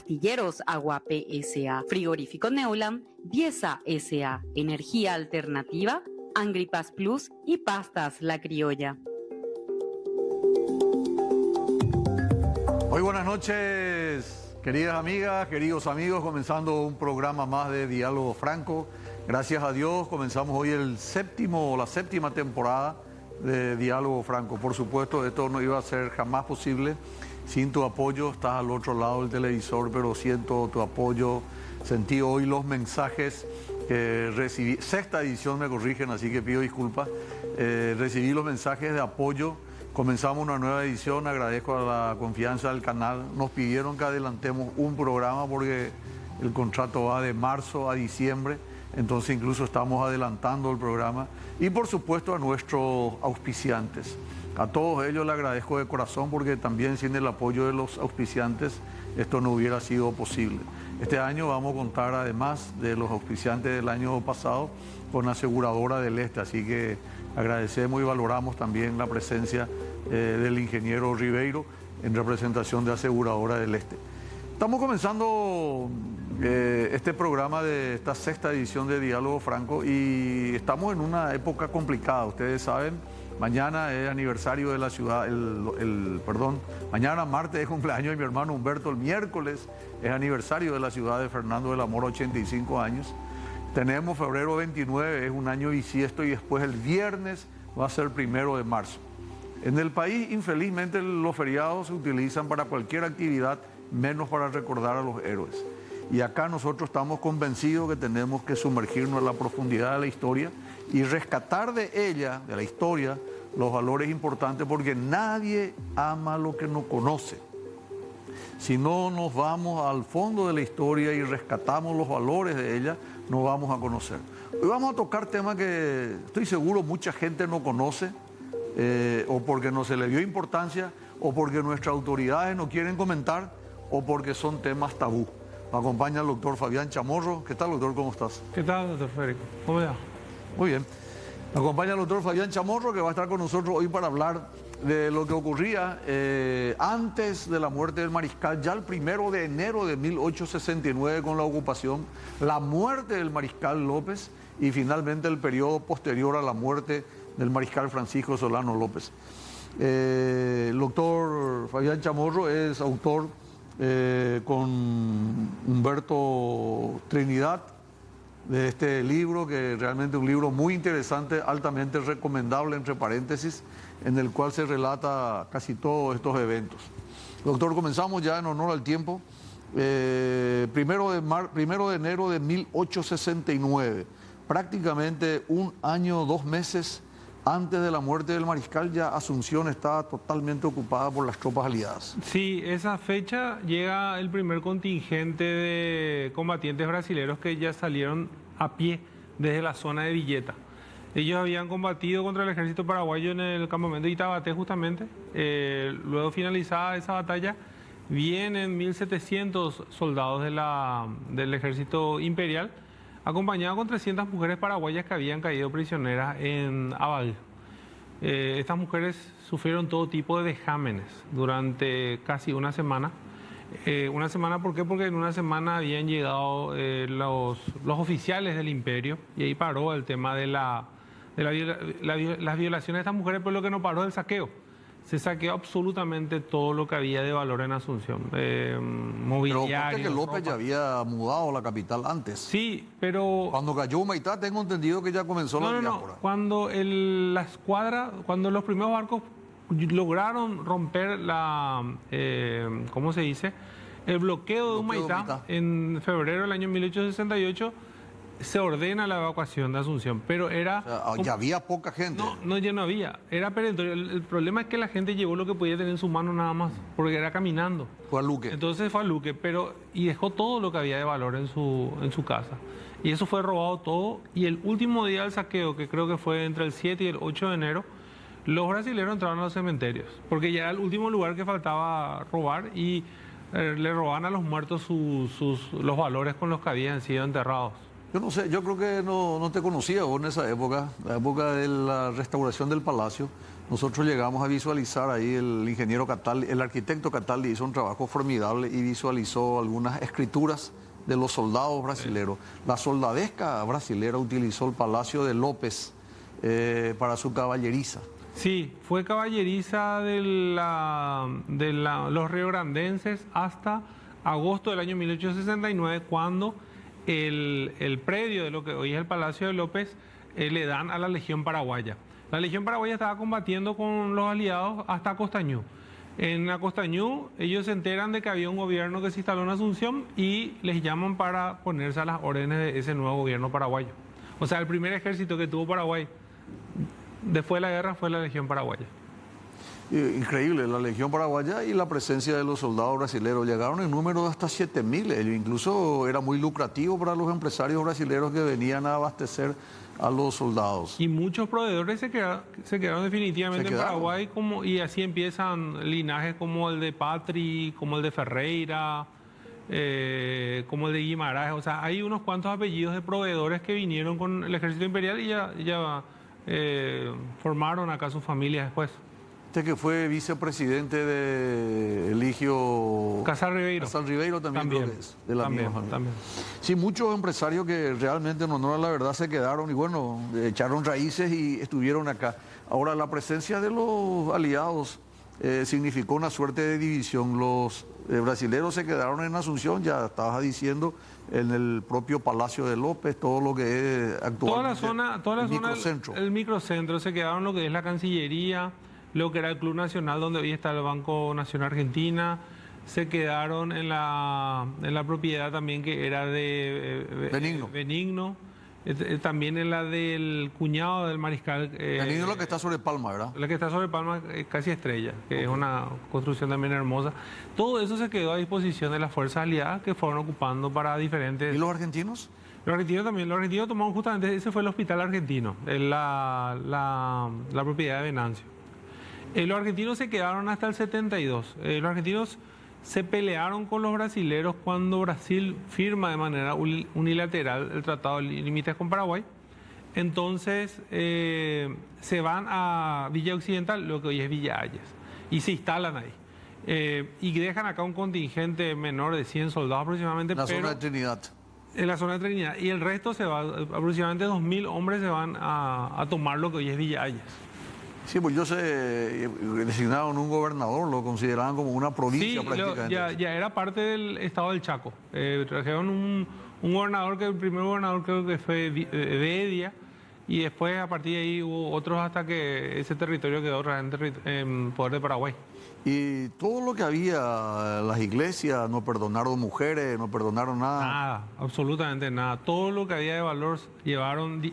Pastilleros Aguape S.A., Frigorífico Neuland, Diesa S.A., Energía Alternativa, Angripas Plus y Pastas La Criolla. Muy buenas noches, queridas amigas, queridos amigos, comenzando un programa más de Diálogo Franco. Gracias a Dios comenzamos hoy la séptima temporada de Diálogo Franco. Por supuesto, esto no iba a ser jamás posible sin tu apoyo. Estás al otro lado del televisor, pero siento tu apoyo. Sentí hoy los mensajes que recibí. Sexta edición me corrigen, así que pido disculpas. Recibí los mensajes de apoyo. Comenzamos una nueva edición, agradezco a la confianza del canal. Nos pidieron que adelantemos un programa porque el contrato va de marzo a diciembre, entonces incluso estamos adelantando el programa. Y por supuesto a nuestros auspiciantes. A todos ellos les agradezco de corazón porque también sin el apoyo de los auspiciantes esto no hubiera sido posible. Este año vamos a contar, además de los auspiciantes del año pasado, con Aseguradora del Este, así que agradecemos y valoramos también la presencia del ingeniero Ribeiro en representación de Aseguradora del Este. Estamos comenzando este programa de esta sexta edición de Diálogo Franco y estamos en una época complicada. Ustedes saben, mañana es aniversario de la ciudad, mañana martes es cumpleaños de mi hermano Humberto, el miércoles es aniversario de la ciudad de Fernando del Amor, 85 años. Tenemos febrero 29, es un año bisiesto, y después el viernes va a ser 1 de marzo. En el país, infelizmente, los feriados se utilizan para cualquier actividad, menos para recordar a los héroes. Y acá nosotros estamos convencidos que tenemos que sumergirnos en la profundidad de la historia y rescatar de ella, de la historia, los valores importantes, porque nadie ama lo que no conoce. Si no nos vamos al fondo de la historia y rescatamos los valores de ella, no vamos a conocer. Hoy vamos a tocar temas que estoy seguro mucha gente no conoce, o porque no se le dio importancia, o porque nuestras autoridades no quieren comentar, o porque son temas tabú. Me acompaña el doctor Fabián Chamorro. ¿Qué tal, doctor? ¿Cómo estás? ¿Qué tal, doctor Federico? ¿Cómo va? Muy bien. Me acompaña el doctor Fabián Chamorro, que va a estar con nosotros hoy para hablar de lo que ocurría antes de la muerte del mariscal, ya el 1 de enero de 1869 con la ocupación, la muerte del mariscal López y finalmente el periodo posterior a la muerte del mariscal Francisco Solano López. El doctor Fabián Chamorro es autor con Humberto Trinidad de este libro, que realmente es un libro muy interesante, altamente recomendable, entre paréntesis, en el cual se relata casi todos estos eventos. Doctor, comenzamos ya en honor al tiempo. 1 de enero de 1869, prácticamente un año, 2 meses antes de la muerte del mariscal, ya Asunción estaba totalmente ocupada por las tropas aliadas. Sí, esa fecha llega el primer contingente de combatientes brasileños que ya salieron a pie desde la zona de Villeta. Ellos habían combatido contra el ejército paraguayo en el campamento de Itabaté justamente. Luego finalizada esa batalla, vienen 1.700 soldados del ejército imperial, acompañados con 300 mujeres paraguayas que habían caído prisioneras en Abal. Estas mujeres sufrieron todo tipo de vejámenes durante casi una semana. ¿Por qué? Porque en una semana habían llegado los oficiales del imperio y ahí paró el tema de las violaciones de estas mujeres, pero lo que no paró es el saqueo. Se saqueó absolutamente todo lo que había de valor en Asunción, mobiliario. Pero que López ya había mudado a la capital antes. Sí, pero... Cuando cayó Humaitá, tengo entendido que ya comenzó la diáspora. No. Cuando la escuadra, cuando los primeros barcos lograron romper ¿cómo se dice? El bloqueo de Humaitá en febrero del año 1868, se ordena la evacuación de Asunción, pero era... O sea, ya había poca gente. No, ya no había. Era perentorio. El problema es que la gente llevó lo que podía tener en su mano nada más, porque era caminando. Fue a Luque. Entonces fue a Luque, y dejó todo lo que había de valor en su casa. Y eso fue robado todo. Y el último día del saqueo, que creo que fue entre el 7 y el 8 de enero, los brasileños entraron a los cementerios, porque ya era el último lugar que faltaba robar y le robaban a los muertos los valores con los que habían sido enterrados. Yo no sé, yo creo que no te conocía vos en esa época, la época de la restauración del palacio. Nosotros llegamos a visualizar ahí el ingeniero Cataldi, el arquitecto Cataldi hizo un trabajo formidable y visualizó algunas escrituras de los soldados brasileros. La soldadesca brasilera utilizó el Palacio de López para su caballeriza. Sí, fue caballeriza de los riograndenses hasta agosto del año 1869, cuando el predio de lo que hoy es el Palacio de López le dan a la Legión Paraguaya. La Legión Paraguaya estaba combatiendo con los aliados hasta Acostañú. En Acostañú ellos se enteran de que había un gobierno que se instaló en Asunción y les llaman para ponerse a las órdenes de ese nuevo gobierno paraguayo. O sea, el primer ejército que tuvo Paraguay después de la guerra fue la Legión Paraguaya. Increíble, la Legión Paraguaya y la presencia de los soldados brasileños. Llegaron en número de hasta 7.000. Incluso era muy lucrativo para los empresarios brasileños que venían a abastecer a los soldados. Y muchos proveedores se quedaron definitivamente en Paraguay, y así empiezan linajes como el de Patri, como el de Ferreira, como el de Guimaraes. O sea, hay unos cuantos apellidos de proveedores que vinieron con el ejército imperial y ya formaron acá sus familias después. Usted que fue vicepresidente de Eligio Casal Ribeiro. Casal Ribeiro también creo que es de la misma familia. También. Sí, muchos empresarios que realmente en honor a la verdad se quedaron y bueno, echaron raíces y estuvieron acá. Ahora, la presencia de los aliados significó una suerte de división. Los brasileños se quedaron en Asunción, ya estabas diciendo, en el propio Palacio de López, todo lo que es actualmente toda la zona microcentro. El microcentro, se quedaron lo que es la Cancillería, lo que era el Club Nacional, donde hoy está el Banco Nacional Argentina, se quedaron en la propiedad también que era de Benigno. También en la del cuñado del mariscal. Benigno es lo que está sobre Palma, ¿verdad? La que está sobre Palma, casi Estrella, que es una construcción también hermosa. Todo eso se quedó a disposición de las fuerzas aliadas que fueron ocupando para diferentes... ¿Y los argentinos? Los argentinos también. Los argentinos tomaron justamente, ese fue el hospital argentino, la propiedad de Venancio. Los argentinos se quedaron hasta el 72. Los argentinos se pelearon con los brasileros cuando Brasil firma de manera unilateral el Tratado de Límites con Paraguay. Entonces se van a Villa Occidental, lo que hoy es Villa Hayes, y se instalan ahí. Y dejan acá un contingente menor de 100 soldados aproximadamente. En la zona de Trinidad. En la zona de Trinidad. Y el resto se va, aproximadamente 2.000 hombres se van a tomar lo que hoy es Villa Hayes. Sí, pues ellos designaron un gobernador, lo consideraban como una provincia prácticamente. Ya era parte del estado del Chaco. Trajeron un gobernador, que el primer gobernador creo que fue Bedia, y después a partir de ahí hubo otros hasta que ese territorio quedó en poder de Paraguay. Y todo lo que había, las iglesias, no perdonaron mujeres, no perdonaron nada. Nada, absolutamente nada. Todo lo que había de valor llevaron...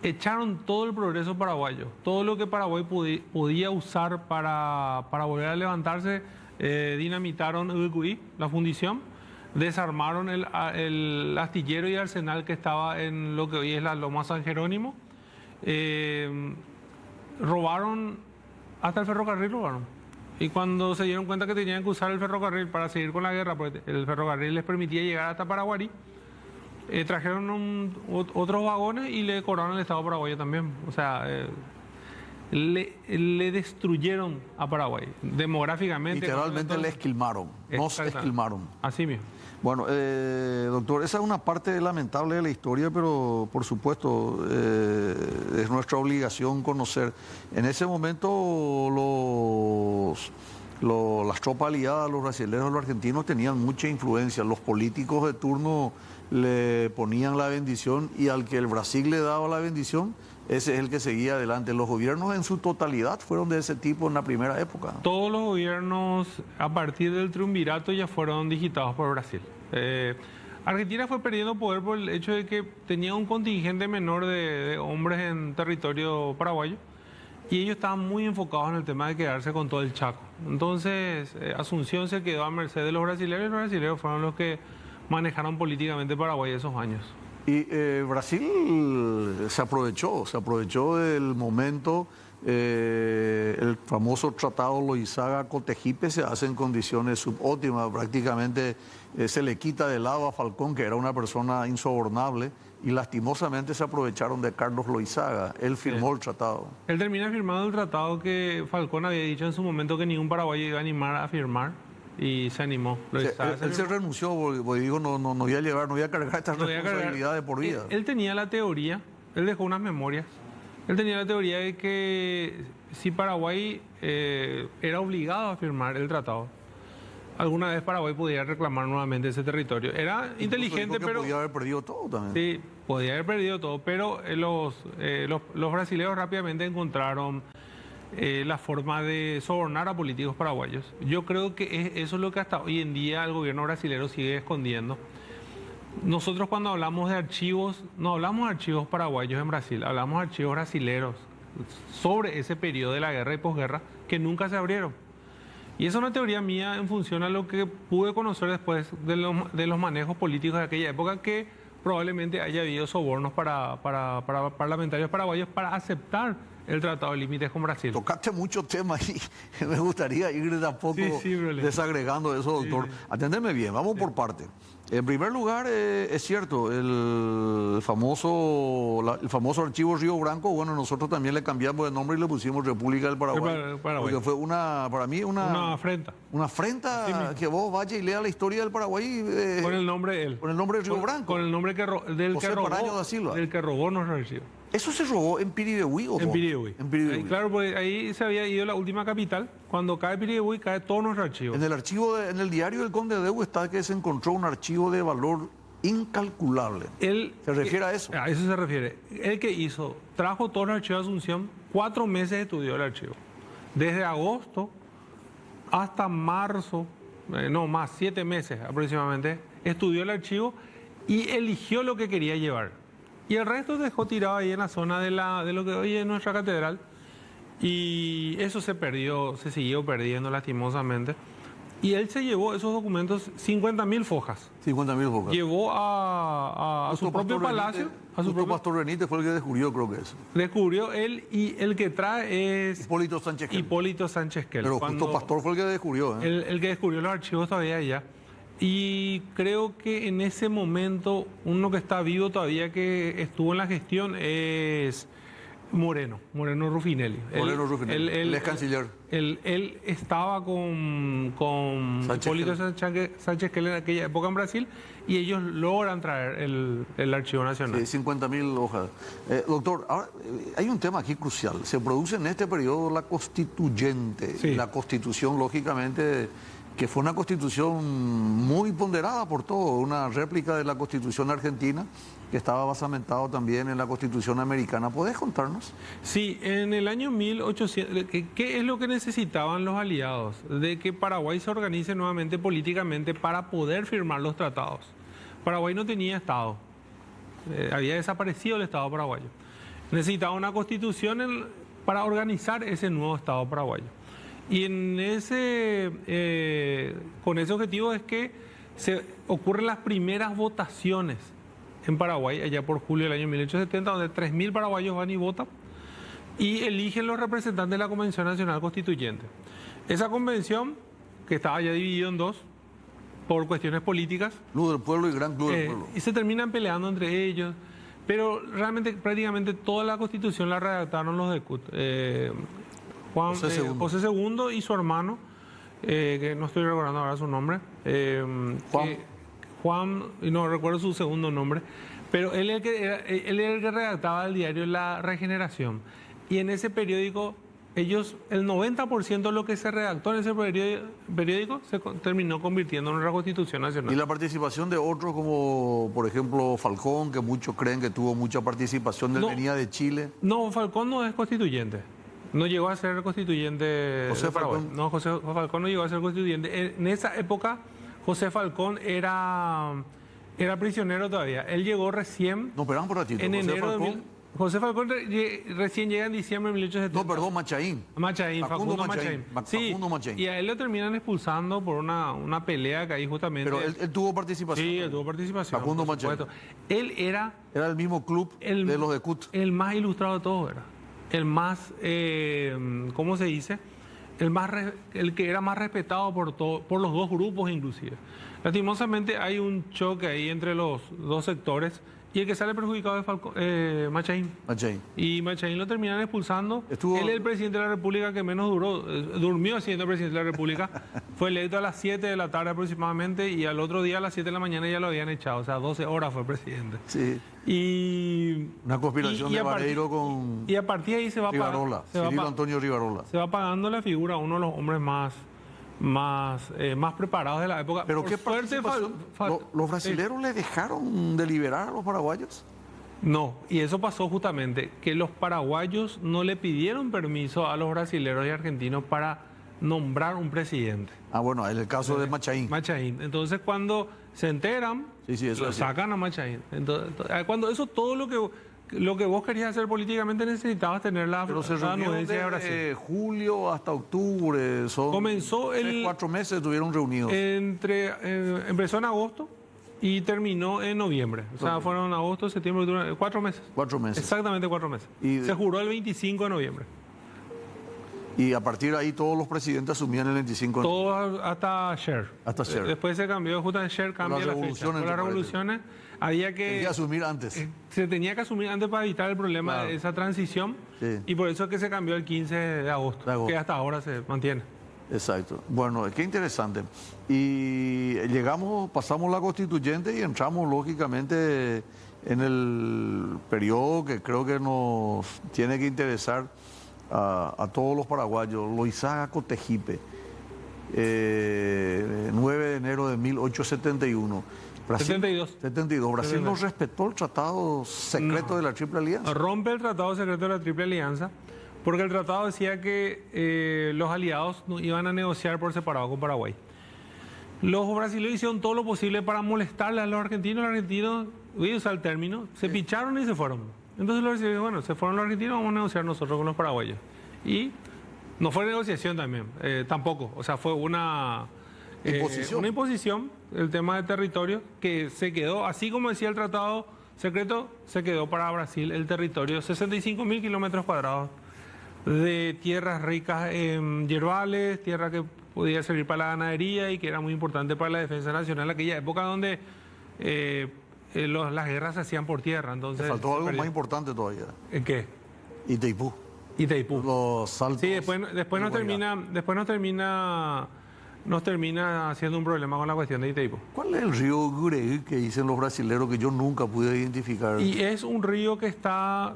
echaron todo el progreso paraguayo, todo lo que Paraguay podía usar para volver a levantarse. Dinamitaron Uruguay, la fundición, desarmaron el astillero y arsenal que estaba en lo que hoy es la Loma San Jerónimo, robaron hasta el ferrocarril, y cuando se dieron cuenta que tenían que usar el ferrocarril para seguir con la guerra, porque el ferrocarril les permitía llegar hasta Paraguarí, trajeron otros vagones y le cobraron al Estado paraguayo también. O sea, le destruyeron a Paraguay demográficamente. Literalmente le esquilmaron, nos esquilmaron. Así mismo. Bueno, doctor, esa es una parte lamentable de la historia, pero por supuesto es nuestra obligación conocer. En ese momento las tropas aliadas, los brasileños, los argentinos tenían mucha influencia. Los políticos de turno le ponían la bendición y al que el Brasil le daba la bendición, ese es el que seguía adelante. Los gobiernos en su totalidad fueron de ese tipo en la primera época. Todos los gobiernos a partir del triunvirato ya fueron digitados por Brasil. Argentina fue perdiendo poder por el hecho de que tenía un contingente menor de hombres en territorio paraguayo y ellos estaban muy enfocados en el tema de quedarse con todo el Chaco. Entonces Asunción se quedó a merced de los brasileños y los brasileños fueron los que manejaron políticamente Paraguay esos años. Y Brasil se aprovechó del momento, el famoso tratado Loizaga-Cotegipe se hace en condiciones subóptimas, prácticamente se le quita de lado a Falcón, que era una persona insobornable, y lastimosamente se aprovecharon de Carlos Loizaga. Él firmó el tratado. Él termina firmando el tratado que Falcón había dicho en su momento que ningún paraguayo iba a animar a firmar, y se animó. Él se renunció porque dijo, no voy a llevar, no voy a cargar estas responsabilidades por vida. Él tenía la teoría, él dejó unas memorias, él tenía la teoría de que si Paraguay era obligado a firmar el tratado, alguna vez Paraguay podía reclamar nuevamente ese territorio. Era Incluso inteligente, dijo que pero... podía haber perdido todo también. Sí, podía haber perdido todo, pero los brasileños rápidamente encontraron la forma de sobornar a políticos paraguayos. Yo creo que eso es lo que hasta hoy en día el gobierno brasileño sigue escondiendo. Nosotros cuando hablamos de archivos, no hablamos de archivos paraguayos en Brasil, hablamos de archivos brasileños sobre ese periodo de la guerra y posguerra que nunca se abrieron. Y esa es una teoría mía en función a lo que pude conocer después de los manejos políticos de aquella época, que probablemente haya habido sobornos para parlamentarios paraguayos para aceptar el Tratado de Límites con Brasil. Tocaste muchos temas y me gustaría ir de a poco desagregando eso, doctor. Sí. Atendeme bien, vamos por parte. En primer lugar, es cierto, el famoso archivo Río Branco, bueno, nosotros también le cambiamos de nombre y le pusimos República del Paraguay. Porque fue para mí una afrenta. Una afrenta, que vos vayas y leas la historia del Paraguay. Con el nombre de él. Con el nombre de Río Branco. Con el nombre del que robó nuestro archivo. ¿Eso se robó en Piribebuy o en Piribebuy? En Piribebuy. Claro, porque ahí se había ido la última capital. Cuando cae Piribebuy, cae todo nuestro archivo. En el diario del Conde Deu está que se encontró un archivo de valor incalculable. ¿Se refiere a eso? A eso se refiere. El que hizo, trajo todo el archivo de Asunción, 4 meses estudió el archivo. Desde agosto hasta marzo, no más, 7 meses aproximadamente, estudió el archivo y eligió lo que quería llevar. Y el resto dejó tirado ahí en la zona de lo que hoy es nuestra catedral. Y eso se perdió, se siguió perdiendo lastimosamente. Y él se llevó esos documentos, 50.000 fojas. 50.000 fojas. Llevó a su propio palacio. Pastor Benítez fue el que descubrió, creo que eso. Descubrió él, y el que trae es Hipólito Sánchez Kell. Pero justo Pastor fue el que descubrió. El que descubrió los archivos todavía allá. Y creo que en ese momento, uno que está vivo todavía, que estuvo en la gestión, es Moreno Ruffinelli. Él es canciller. Él estaba con Hipólito Sánchez Kell en aquella época en Brasil, y ellos logran traer el Archivo Nacional. Sí, 50.000 hojas. Doctor, ahora hay un tema aquí crucial. Se produce en este periodo la constituyente. Sí. La constitución, lógicamente, que fue una constitución muy ponderada por todo, una réplica de la constitución argentina, que estaba basamentado también en la constitución americana. ¿Podés contarnos? Sí, en el año 1800, ¿qué es lo que necesitaban los aliados? De que Paraguay se organice nuevamente políticamente para poder firmar los tratados. Paraguay no tenía Estado, había desaparecido el Estado paraguayo. Necesitaba una constitución para organizar ese nuevo Estado paraguayo. Y con ese objetivo es que se ocurren las primeras votaciones en Paraguay, allá por julio del año 1870, donde 3.000 paraguayos van y votan y eligen los representantes de la Convención Nacional Constituyente. Esa convención, que estaba ya dividida en dos por cuestiones políticas. Club del Pueblo y Gran Club del Pueblo. Y se terminan peleando entre ellos, pero realmente prácticamente toda la Constitución la redactaron los de CUT. José II y su hermano, que no estoy recordando ahora su nombre, Juan, y no recuerdo su segundo nombre, pero él era el que redactaba el diario La Regeneración. Y en ese periódico, el 90% de lo que se redactó en ese periódico se terminó convirtiendo en una Constitución Nacional. Y la participación de otros como, por ejemplo, Falcón, que muchos creen que tuvo mucha participación, él venía de Chile. No, Falcón no es constituyente. No llegó a ser constituyente. José Falcón. No, José Falcón no llegó a ser constituyente. En esa época, José Falcón era prisionero todavía. Él llegó recién. No, esperamos por ratito. En enero de José Falcón recién llega en diciembre de 1870. No, perdón, Machaín. Facundo Machaín. Sí, y a él lo terminan expulsando por una pelea que ahí justamente. Pero él tuvo participación. Sí, él tuvo participación. Facundo Machaín. Él era el mismo club de los de CUT. El más ilustrado de todos era. El más, ¿cómo se dice? El que era más respetado por los dos grupos inclusive. Lastimosamente hay un choque ahí entre los dos sectores y el que sale perjudicado es Machaín. Machain. Y Machaín lo terminan expulsando. Estuvo- Él es el presidente de la República que menos duró, durmió siendo presidente de la República. Fue electo a las 7 de la tarde aproximadamente y al otro día a las 7 de la mañana ya lo habían echado. O sea, 12 horas fue presidente. Sí. Y Una conspiración de a partir- Vareiro con y a partir de ahí se va Rivarola, Cirilo Antonio Rivarola. se va apagando la figura, uno de los hombres más preparados de la época. Pero Por qué suerte, participación. ¿Los brasileros le dejaron de liberar a los paraguayos? no, y eso pasó justamente, que los paraguayos no le pidieron permiso a los brasileros y argentinos para nombrar un presidente. Ah, bueno, en el caso de Machain. Machaín. Entonces, cuando se enteran, Sí, sí, eso lo es cierto. sacan a Machaín. Entonces, cuando eso, todo lo que vos querías hacer políticamente necesitabas tener la Pero se reunieron anuencia de Brasil. de julio hasta octubre. Son Comenzó 4 meses estuvieron reunidos. Empezó en agosto y terminó en noviembre. O sea, fueron agosto, septiembre, octubre, 4 meses. 4 meses. Exactamente 4 meses. Y- Se juró el 25 de noviembre. Y a partir de ahí todos los presidentes asumían el 25 de Todo hasta Sher. Hasta Sher. Después se cambió, justamente Sher cambia la fecha. revoluciones, Con las ¿te parece? revoluciones había Tenía que asumir antes. se tenía que asumir antes para evitar el problema Claro. de esa transición. Sí. Y por eso es que se cambió el 15 de agosto, De agosto. que hasta ahora se mantiene. Exacto. Bueno, qué interesante. Y pasamos la constituyente y entramos lógicamente en el periodo que creo que nos tiene que interesar a todos los paraguayos. Loizaga Cotegipe, 9 de enero de 1871. 72. 72. Brasil no respetó el tratado secreto de la Triple Alianza. Rompe el tratado secreto de la Triple Alianza porque el tratado decía que los aliados no iban a negociar por separado con Paraguay. Los brasileños hicieron todo lo posible para molestarle a los argentinos, voy a usar el término, se picharon y se fueron. Entonces los brasileños, bueno, se fueron los argentinos, vamos a negociar nosotros con los paraguayos. Y no fue negociación también, tampoco, o sea, fue una imposición, el tema de territorio, que se quedó, así como decía el tratado secreto, se quedó para Brasil el territorio, 65.000 kilómetros cuadrados de tierras ricas en yerbales, tierra que podía servir para la ganadería y que era muy importante para la defensa nacional, aquella época donde las guerras se hacían por tierra. Entonces, Le faltó algo más importante todavía. ¿En qué? Itaipú. Itaipú. Los saltos. Sí, después nos termina haciendo un problema con la cuestión de Itaipú. ¿Cuál es el río Gureí que dicen los brasileros que yo nunca pude identificar? Y es un río que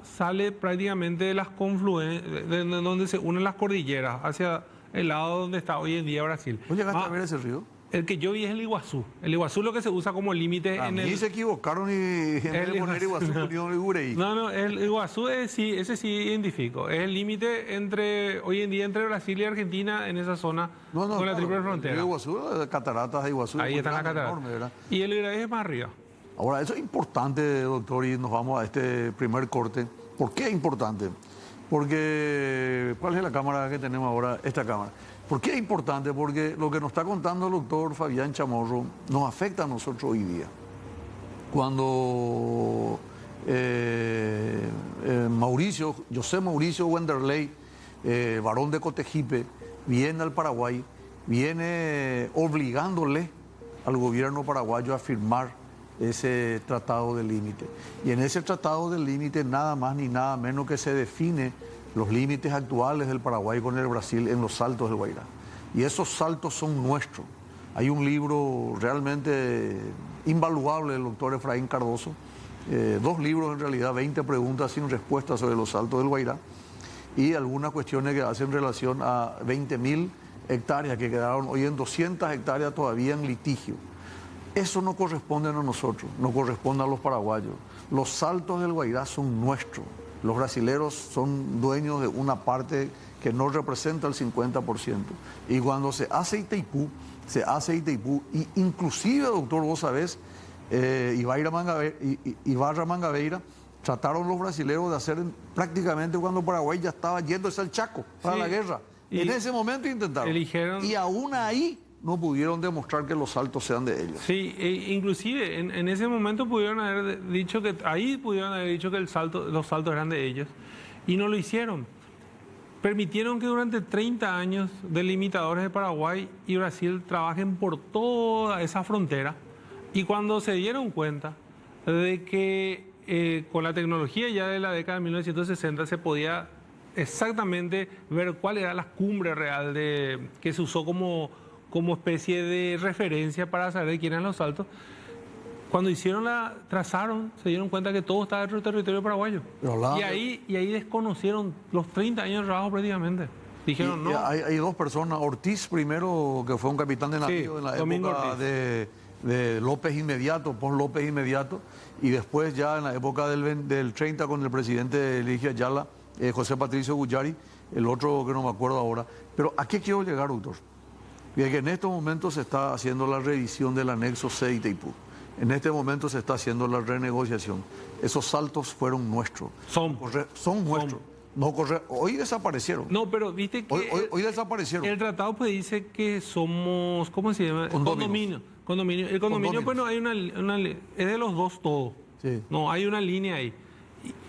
sale prácticamente de las confluencias, de donde se unen las cordilleras, hacia el lado donde está hoy en día Brasil. ¿Vos llegaste a ver ese río? El que yo vi es el Iguazú. El Iguazú es lo que se usa como límite A en mí el... se equivocaron y en vez de poner Iguazú pusieron el Gureí. No, el Iguazú sí, ese sí identifico. Es el límite hoy en día entre Brasil y Argentina en esa zona con la triple frontera. El río Iguazú, las cataratas de Iguazú. Ahí muy están las grande, cataratas. enorme, ¿verdad? Y el Iraí es más arriba. Ahora, eso es importante, doctor, y nos vamos a este primer corte. ¿Por qué es importante? Porque, ¿cuál es la cámara que tenemos ahora? Esta cámara. ¿Por qué es importante? Porque lo que nos está contando el doctor Fabián Chamorro nos afecta a nosotros hoy día. Cuando José Mauricio Wenderley, varón de Cotegipe, viene al Paraguay, viene obligándole al gobierno paraguayo a firmar ese tratado de límite. Y en ese tratado de límite nada más ni nada menos que se define los límites actuales del Paraguay con el Brasil en los saltos del Guairá. Y esos saltos son nuestros. Hay un libro realmente invaluable del doctor Efraín Cardoso, 2 libros en realidad, 20 preguntas sin respuesta sobre los saltos del Guairá y algunas cuestiones que hacen relación a 20.000 hectáreas que quedaron hoy en 200 hectáreas todavía en litigio. Eso no corresponde a nosotros, no corresponde a los paraguayos. Los saltos del Guairá son nuestros. Los brasileros son dueños de una parte que no representa el 50%. Y cuando se hace Itaipú, y inclusive, doctor, vos sabés, Ibarra Mangabeira, trataron los brasileros de hacer prácticamente cuando Paraguay ya estaba yéndose al Chaco para la guerra. En ese momento intentaron. Y aún ahí no pudieron demostrar que los saltos sean de ellos. Sí, inclusive en ese momento pudieron haber dicho que los saltos eran de ellos y no lo hicieron. permitieron que durante 30 años delimitadores de Paraguay y Brasil trabajen por toda esa frontera. Y cuando se dieron cuenta de que con la tecnología ya de la década de 1960 se podía exactamente ver cuál era la cumbre real que se usó como especie de referencia para saber quién eran los saltos. Cuando trazaron, se dieron cuenta que todo estaba dentro del territorio paraguayo. Y ahí desconocieron los 30 años de trabajo prácticamente. Dijeron, no. Hay dos personas, Ortiz primero, que fue un capitán de navío en la época de López Inmediato, Pon López Inmediato, y después ya en la época del 30 con el presidente Eligio Ayala, José Patricio Guyari, el otro que no me acuerdo ahora. Pero ¿a qué quiero llegar, doctor? Y que en estos momentos se está haciendo la revisión del anexo C de Itaipú. En este momento se está haciendo la renegociación. Esos saltos fueron nuestros. Son nuestros. No hoy desaparecieron. No, pero viste que hoy desaparecieron. El tratado pues dice que somos, ¿cómo se llama? Condominio. El condominio, pues no hay es de los dos todo. Sí. No, hay una línea ahí.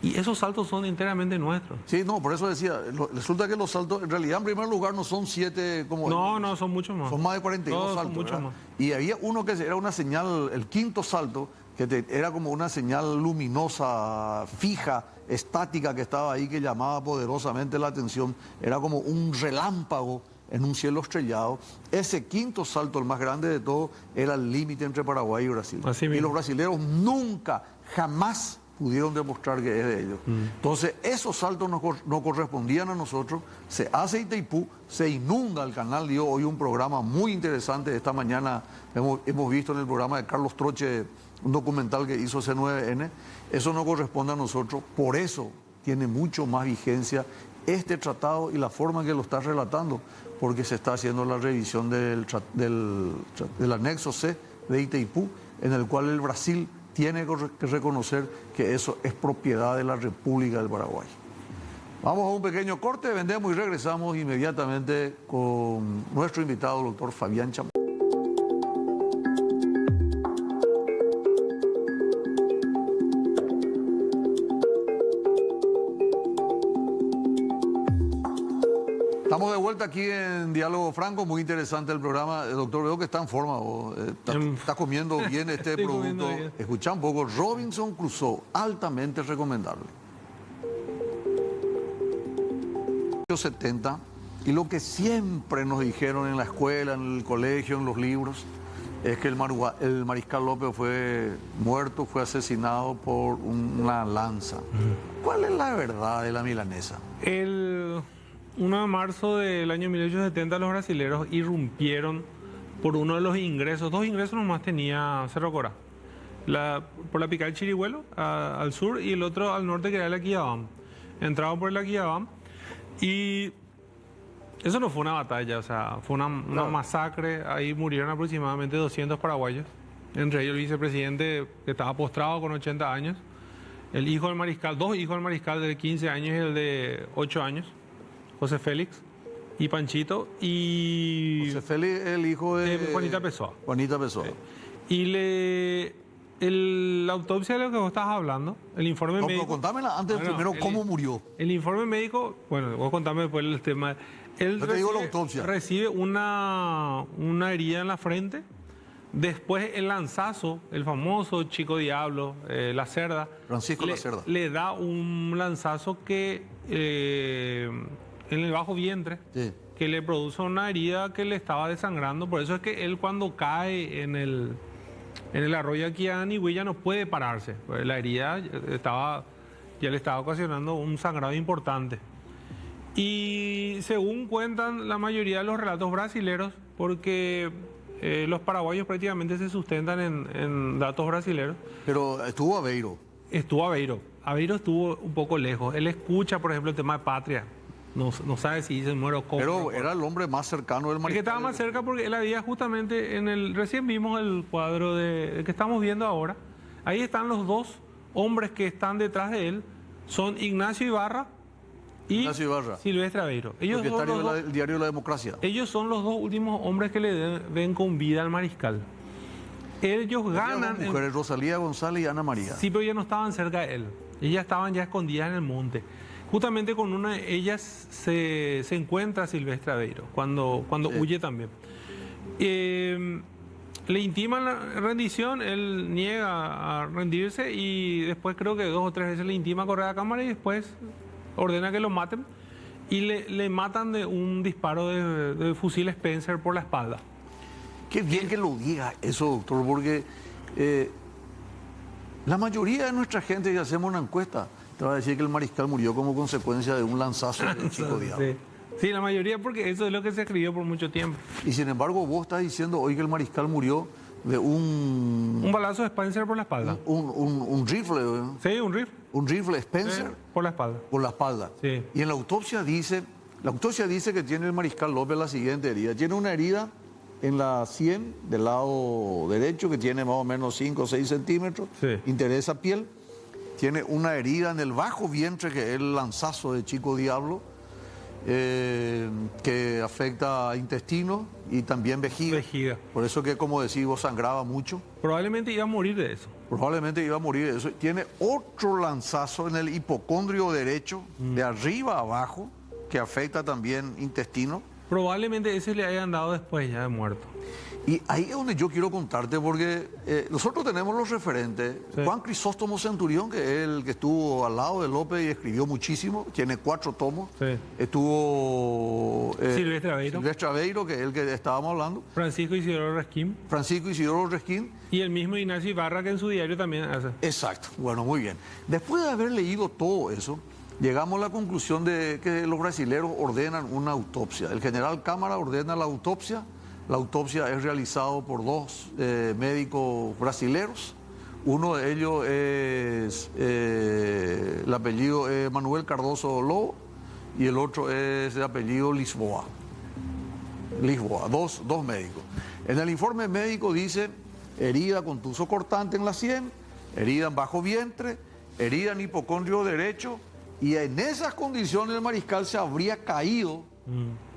Y esos saltos son enteramente nuestros. Sí, no, por eso decía, resulta que los saltos, en realidad en primer lugar no son 7 como... No, son muchos más. Son más de 42 saltos. Son muchos más. Y había uno que era una señal, el quinto salto, que era como una señal luminosa, fija, estática que estaba ahí, que llamaba poderosamente la atención. Era como un relámpago en un cielo estrellado. Ese quinto salto, el más grande de todo, era el límite entre Paraguay y Brasil. Y los brasileños nunca, jamás pudieron demostrar que es de ellos. Entonces, esos saltos no correspondían a nosotros. Se hace Itaipú, se inunda el canal. Dio hoy un programa muy interesante. Esta mañana hemos visto en el programa de Carlos Troche un documental que hizo C9N. Eso no corresponde a nosotros. Por eso tiene mucho más vigencia este tratado y la forma en que lo está relatando, porque se está haciendo la revisión del anexo C de Itaipú, en el cual el Brasil tiene que reconocer que eso es propiedad de la República del Paraguay. Vamos a un pequeño corte, vendemos y regresamos inmediatamente con nuestro invitado, el doctor Fabián Chamorro. Estamos de vuelta aquí en Diálogo Franco, muy interesante el programa. Doctor, veo que está en forma, está comiendo bien este producto. Escucha un poco, Robinson Crusoe, altamente recomendable. 70, y lo que siempre nos dijeron en la escuela, en el colegio, en los libros, es que el mariscal López fue muerto, fue asesinado por una lanza. ¿Cuál es la verdad de la milanesa? El 1 de marzo del año 1870 los brasileros irrumpieron por uno de los ingresos, 2 ingresos nomás tenía Cerro Corá, por la picada del Chirihuelo al sur y el otro al norte que era el Aquidabam. Entraban por el Aquidabam y eso no fue una batalla, o sea, fue una masacre. Ahí murieron aproximadamente 200 paraguayos, entre ellos el vicepresidente que estaba postrado con 80 años, el hijo del mariscal, 2 hijos del mariscal de 15 años y el de 8 años. José Félix y Panchito y... José Félix, el hijo de Juanita Pessoa. Juanita Pessoa. Y la autopsia de lo que vos estás hablando, el informe médico... No, contámela antes primero cómo murió. El informe médico, bueno, vos contame después el tema. Él recibe una herida en la frente, después el lanzazo, el famoso Chico Diablo, la Cerda. Francisco La Cerda. Le da un lanzazo que... en el bajo vientre, sí, que le produce una herida que le estaba desangrando. Por eso es que él cuando cae en el arroyo aquí a Anigüey ya no puede pararse. La herida ya le estaba ocasionando un sangrado importante. Y según cuentan la mayoría de los relatos brasileros, porque los paraguayos prácticamente se sustentan en datos brasileros. Pero estuvo Aveiro. Estuvo Aveiro. Aveiro estuvo un poco lejos. Él escucha, por ejemplo, el tema de patria. No sabe si se muere o cómo. Pero era el hombre más cercano del mariscal. Es que estaba más cerca porque él había justamente recién vimos el cuadro que estamos viendo ahora. Ahí están los 2 hombres que están detrás de él. Son Ignacio Ibarra y Silvestre Aveiro. Ellos propietario del diario La Democracia. Ellos son los 2 últimos hombres que le ven con vida al mariscal. Ellos ganan... Dos mujeres, Rosalía González y Ana María. Sí, pero ya no estaban cerca de él. Ellas estaban ya escondidas en el monte. Justamente con una de ellas se encuentra Silvestre Aveiro, cuando huye también. Le intiman la rendición, él niega a rendirse y después creo que 2 o 3 veces le intima a correr a la cámara y después ordena que lo maten y le matan de un disparo de fusil Spencer por la espalda. Qué bien que lo diga eso, doctor, porque la mayoría de nuestra gente, que hacemos una encuesta, te va a decir que el mariscal murió como consecuencia de un lanzazo del Chico Diablo. Sí. Sí, la mayoría, porque eso es lo que se escribió por mucho tiempo. Y sin embargo, vos estás diciendo hoy que el mariscal murió de un balazo de Spencer por la espalda. Un rifle. Sí, un rifle. Un rifle Spencer. Sí, por la espalda. Por la espalda. Sí. Y en la autopsia dice que tiene el mariscal López la siguiente herida. Tiene una herida en la 100 del lado derecho que tiene más o menos 5 o 6 centímetros. Sí. Interesa piel. Tiene una herida en el bajo vientre, que es el lanzazo de Chico Diablo, que afecta a intestino y también vejiga. Por eso que, como decís vos, sangraba mucho. Probablemente iba a morir de eso. Probablemente iba a morir de eso. Tiene otro lanzazo en el hipocondrio derecho, de arriba a abajo, que afecta también intestino. Probablemente ese le hayan dado después ya de muerto. Y ahí es donde yo quiero contarte, porque nosotros tenemos los referentes. Sí. Juan Crisóstomo Centurión, que es el que estuvo al lado de López y escribió muchísimo, tiene 4 tomos. Sí. Estuvo Silvestre Aveiro. Silvestre Aveiro, que es el que estábamos hablando. Francisco Isidoro Resquín. Francisco Isidoro Resquín. Y el mismo Ignacio Ibarra, que en su diario también hace. Exacto. Bueno, muy bien. Después de haber leído todo eso, llegamos a la conclusión de que los brasileros ordenan una autopsia. El general Cámara ordena la autopsia. La autopsia es realizada por 2 médicos brasileros. Uno de ellos es, el apellido es Manuel Cardoso Lobo, y el otro es de apellido Lisboa. Lisboa, dos médicos. En el informe médico dice herida con tuzo cortante en la 100, herida en bajo vientre, herida en hipocondrio derecho, y en esas condiciones el mariscal se habría caído,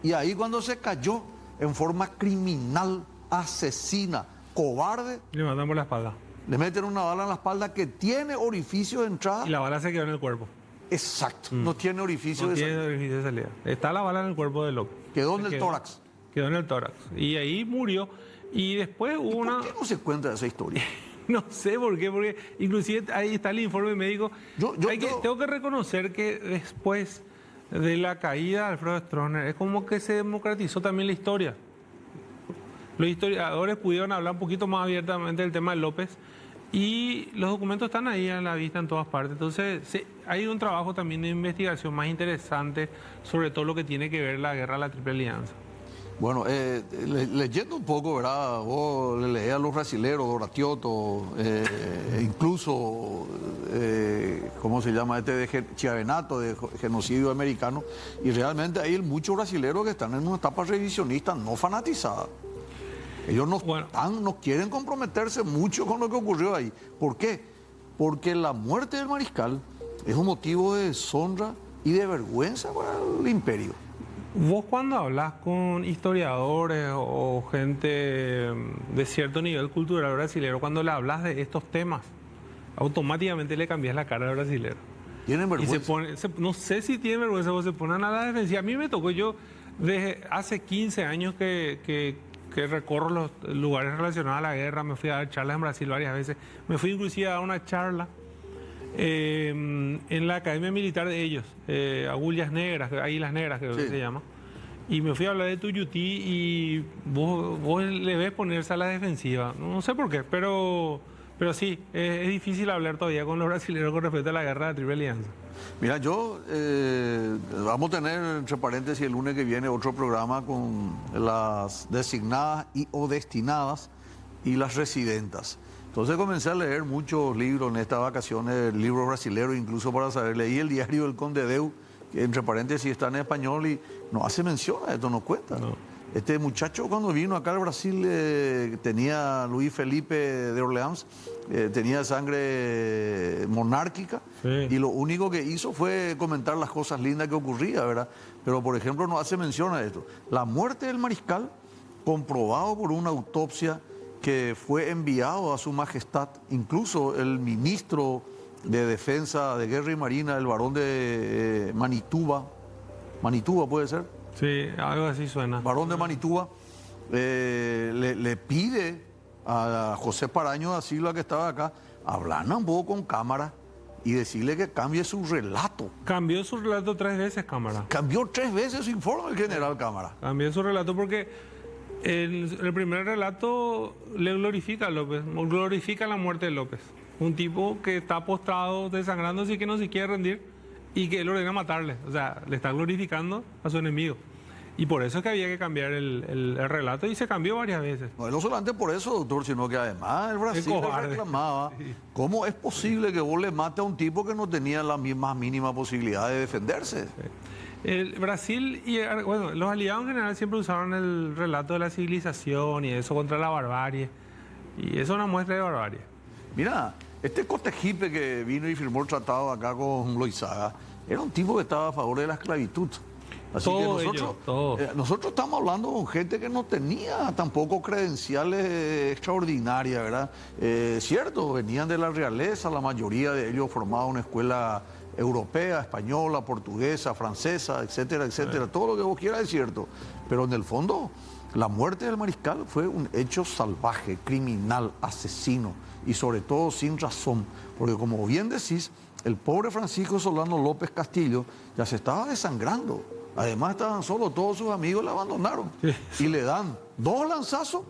y ahí cuando se cayó, en forma criminal, asesina, cobarde, Le matan por la espalda. le meten una bala en la espalda que tiene orificio de entrada. Y la bala se quedó en el cuerpo. Exacto, no tiene orificio No de tiene salida. orificio de salida. Está la bala en el cuerpo de López. Quedó en Se el tórax. Quedó en el tórax. Y ahí murió. Y después hubo una... ¿Por qué no se cuenta esa historia? No sé por qué, porque inclusive ahí está el informe médico. Tengo que reconocer que después de la caída de Alfredo Stroessner, es como que se democratizó también la historia. Los historiadores pudieron hablar un poquito más abiertamente del tema de López y los documentos están ahí a la vista en todas partes. Entonces, sí, hay un trabajo también de investigación más interesante sobre todo lo que tiene que ver la guerra a la Triple Alianza. Bueno, leyendo un poco, ¿verdad? Vos le leés a los brasileros, Doratioto, incluso, ¿cómo se llama? De Chiavenato, de genocidio americano, y realmente hay muchos brasileros que están en una etapa revisionista no fanatizada. Ellos no quieren comprometerse mucho con lo que ocurrió ahí. ¿Por qué? Porque la muerte del mariscal es un motivo de deshonra y de vergüenza para el imperio. Vos cuando hablas con historiadores o gente de cierto nivel cultural brasileño, cuando le hablas de estos temas, automáticamente le cambias la cara al brasilero. ¿Tienen vergüenza? Y no sé si tienen vergüenza o se ponen a la defensiva. A mí me tocó, yo desde hace 15 años que recorro los lugares relacionados a la guerra, me fui a dar charlas en Brasil varias veces, me fui inclusive a dar una charla en la Academia Militar de ellos, Agulhas Negras, Águilas Negras creo que se llama, y me fui a hablar de Tuyutí y vos le ves ponerse a la defensiva, no sé por qué, pero sí, es difícil hablar todavía con los brasileños con respecto a la guerra de Triple Alianza. Mira, vamos a tener, entre paréntesis, el lunes que viene otro programa con las designadas o destinadas y las residentas. Entonces comencé a leer muchos libros en estas vacaciones, libros brasileños, incluso para saber. Leí el diario del Conde Deu, que entre paréntesis está en español y no hace mención a esto, no cuenta. No. Este muchacho cuando vino acá al Brasil tenía Luis Felipe de Orleans, tenía sangre monárquica, sí, y lo único que hizo fue comentar las cosas lindas que ocurrían, ¿verdad? Pero por ejemplo no hace mención a esto. La muerte del mariscal, comprobado por una autopsia que fue enviado a su majestad, incluso el ministro de Defensa de Guerra y Marina, el varón de Manituba. Manituba puede ser. Sí, algo así suena. Varón de Manituba le pide a José Paraño da Silva, que estaba acá, hablar un poco con cámara y decirle que cambie su relato. Cambió su relato 3 veces, cámara. Cambió 3 veces su informe el general Cámara. Cambió su relato porque el primer relato le glorifica a López, glorifica la muerte de López. Un tipo que está postrado, desangrándose y que no se quiere rendir y que él ordena matarle. O sea, le está glorificando a su enemigo. Y por eso es que había que cambiar el relato y se cambió varias veces. No solamente por eso, doctor, sino que además el Brasil le reclamaba cómo es posible que vos le mate a un tipo que no tenía la más mínima posibilidad de defenderse. Sí. El Brasil y bueno, los aliados en general siempre usaron el relato de la civilización y eso contra la barbarie. Y eso es una muestra de barbarie. Mira, este Cotegipe que vino y firmó el tratado acá con Loizaga, era un tipo que estaba a favor de la esclavitud. Así todo que nosotros estamos hablando con gente que no tenía tampoco credenciales extraordinarias, ¿verdad? Cierto, venían de la realeza, la mayoría de ellos formaban una escuela europea, española, portuguesa, francesa, etcétera, etcétera. Todo lo que vos quieras es cierto. Pero en el fondo, la muerte del mariscal fue un hecho salvaje, criminal, asesino y sobre todo sin razón. Porque como bien decís, el pobre Francisco Solano López Castillo ya se estaba desangrando. Además estaban solos, todos sus amigos le abandonaron. Y le dan 2 lanzazos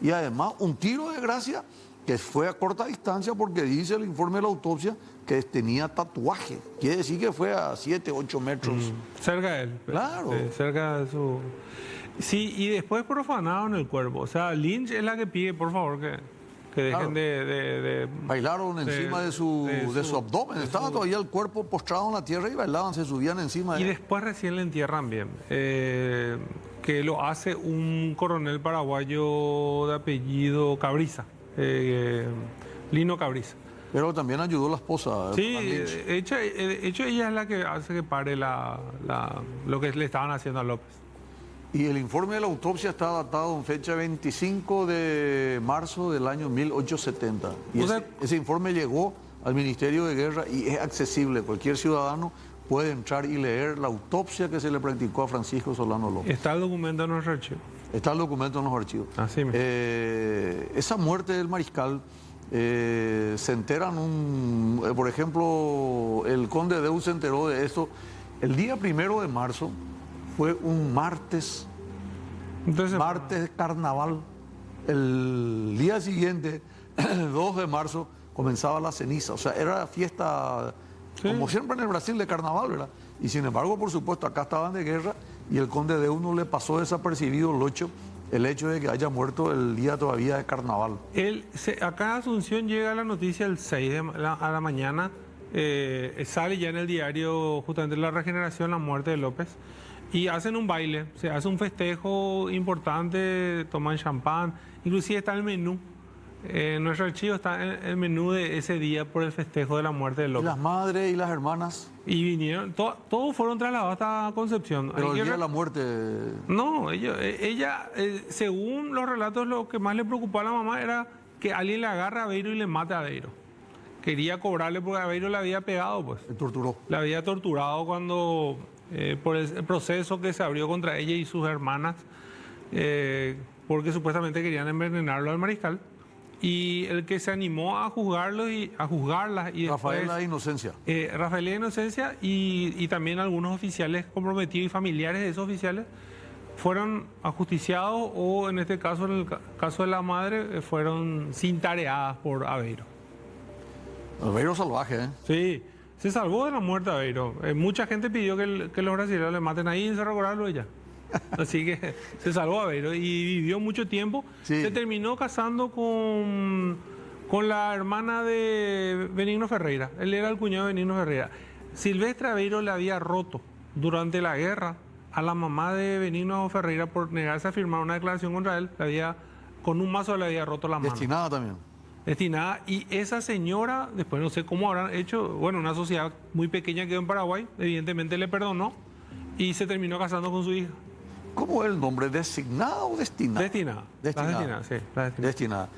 y además un tiro de gracia que fue a corta distancia porque dice el informe de la autopsia que tenía tatuaje. Quiere decir que fue a 7, 8 metros. Cerca de él. Claro. Sí, cerca de su... Sí, y después profanaron el cuerpo. O sea, Lynch es la que pide, por favor, que dejen de bailaron encima de su abdomen. Estaba todavía el cuerpo postrado en la tierra y bailaban, se subían encima de y él. después recién le entierran bien. Que lo hace un coronel paraguayo de apellido Cabriza. Lino Cabriza. Pero también ayudó la esposa. Sí, de hecho ella es la que hace que pare lo que le estaban haciendo a López. Y el informe de la autopsia está datado en fecha 25 de marzo del año 1870. Y ese informe llegó al Ministerio de Guerra y es accesible. Cualquier ciudadano puede entrar y leer la autopsia que se le practicó a Francisco Solano López. Está el documento en nuestro archivo. Está el documento en los archivos. Así mismo. Esa muerte del mariscal, se enteran, por ejemplo, el conde Deus se enteró de esto el día 1 de marzo. Fue un martes, martes carnaval. El día siguiente, 2 de marzo, comenzaba la ceniza. O sea, era fiesta, como siempre en el Brasil, de carnaval, ¿verdad? Y sin embargo, por supuesto, acá estaban de guerra y el conde de uno le pasó desapercibido el hecho de que haya muerto el día todavía de carnaval. Acá en Asunción llega la noticia el 6 a la mañana. Sale ya en el diario justamente La Regeneración, la muerte de López. Y hacen un baile, se hace un festejo importante, toman champán, inclusive está el menú. En nuestro archivo está el menú de ese día por el festejo de la muerte de López. ¿Y las madres y las hermanas? Y vinieron, todos fueron trasladados hasta Concepción. Pero el día de la muerte... No, ella según los relatos, lo que más le preocupó a la mamá era que alguien le agarre a Beiro y le mate a Beiro. Quería cobrarle porque a Beiro le había pegado, pues. Le torturó. La había torturado cuando... por el proceso que se abrió contra ella y sus hermanas, porque supuestamente querían envenenarlo al mariscal. Y el que se animó a juzgarlos y a juzgarlas y después, Rafaela Inocencia. Rafaela Inocencia y también algunos oficiales comprometidos y familiares de esos oficiales fueron ajusticiados o en este caso, en el caso de la madre, fueron cintareadas por Aveiro. Aveiro salvaje, ¿eh? Sí. Se salvó de la muerte a Aveiro. Mucha gente pidió que los brasileños le maten ahí en Cerro Coralo ella. Así que se salvó a Aveiro y vivió mucho tiempo. Sí. Se terminó casando con la hermana de Benigno Ferreira. Él era el cuñado de Benigno Ferreira. Silvestre Aveiro le había roto durante la guerra a la mamá de Benigno Ferreira por negarse a firmar una declaración contra él. Con un mazo le había roto la mano. Destinada también. Destinada, y esa señora, después no sé cómo habrán hecho, bueno, una sociedad muy pequeña quedó en Paraguay, evidentemente le perdonó y se terminó casando con su hija. ¿Cómo es el nombre? ¿Designada o destinada? Destinada. Destinada. Sí, la destinada. Destinada.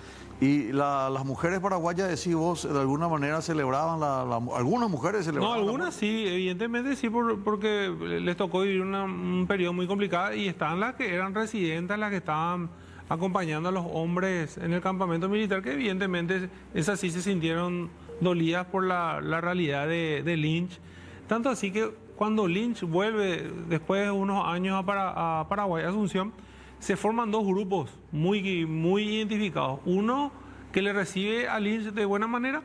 Y las mujeres paraguayas, decís vos, de alguna manera celebraban, algunas mujeres No, celebraban. algunas sí, evidentemente sí, porque les tocó vivir un periodo muy complicado y estaban las que eran residentes, las que estaban acompañando a los hombres en el campamento militar, que evidentemente esas sí se sintieron dolidas por la realidad de Lynch. Tanto así que cuando Lynch vuelve después de unos años a Paraguay, Asunción, se forman dos grupos muy identificados. Uno que le recibe a Lynch de buena manera,